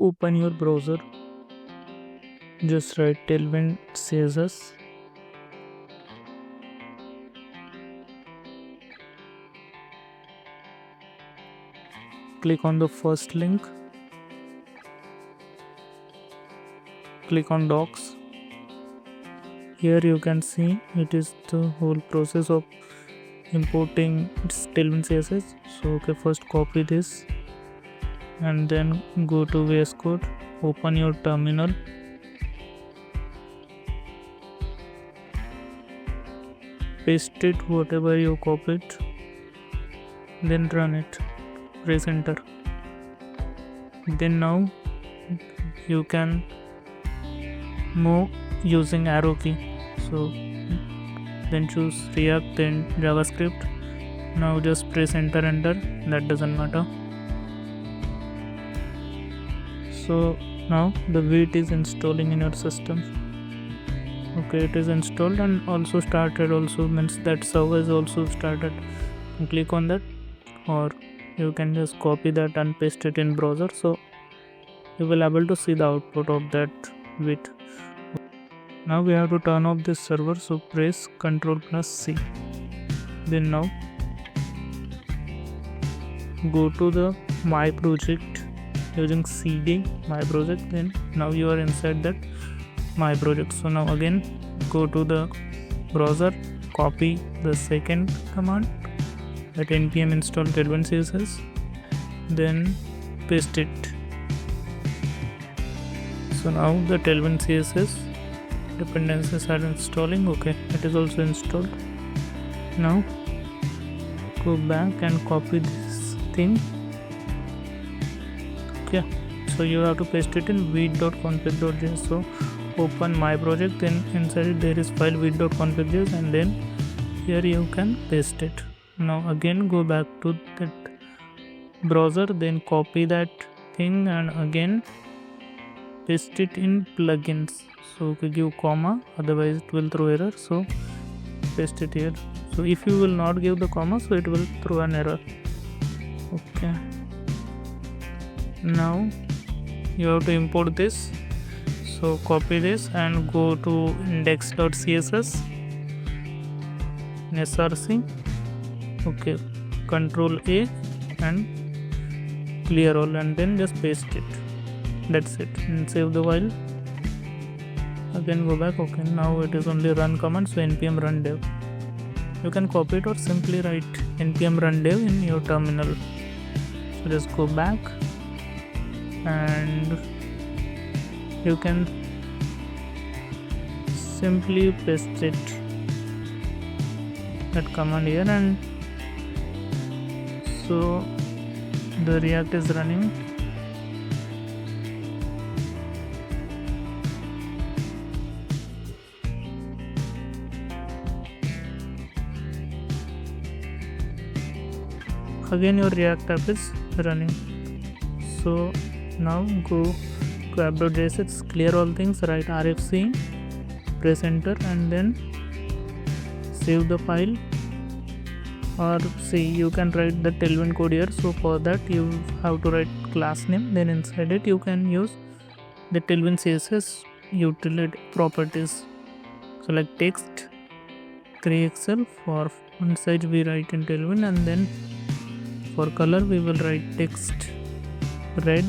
open your browser, just write Tailwind CSS. Click on the first link, click on docs. Here you can see it is the whole process of importing Tailwind CSS. So okay, first copy this and then go to VS Code, open your terminal, paste it whatever you copied, then run it, press enter. Then now you can move using arrow key. So then choose React, then JavaScript. Now just press enter, that doesn't matter. So now the Vite is installing in your system. Okay, it is installed and also started, also means that server is also started. Click on that, or you can just copy that and paste it in browser, so you will able to see the output of that Vite. Now we have to turn off this server, so press Ctrl+C. Then now go to the my project using cd my project. Then now you are inside that my project. So now again go to the browser, copy the second command, that npm install Tailwind CSS, then paste it. So now the Tailwind CSS dependencies are installing. Okay, it is also installed. Now go back and copy this thing. Okay, so you have to paste it in vite.config.js. so open my project, then inside it there is file vite.config.js, and then here you can paste it. Now again go back to that browser, then copy that thing and again paste it in plugins. So give comma, otherwise it will throw error, so paste it here. So if you will not give the comma, so it will throw an error. Okay, now you have to import this. So copy this and go to index.css, src. Okay, Control A and clear all, and then just paste it. That's it, and save the file. Again go back. Okay, now it is only run command, so npm run dev. You can copy it or simply write npm run dev in your terminal. So just go back and you can simply paste it, that command here, and so the React is running. Again your React app is running. So now go to app.js, clear all things, write rfc, press enter, and then save the file. Or see, you can write the Tailwind code here. So for that you have to write class name, then inside it you can use the Tailwind CSS utility properties. So like text 3xl, for font size we write in Tailwind, and then for color we will write text red,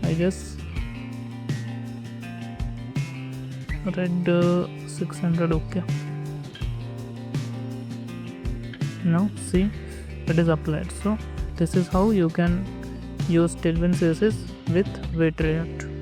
I guess red 600. Okay, now see, it is applied. So this is how you can use Tailwind CSS with Vite React.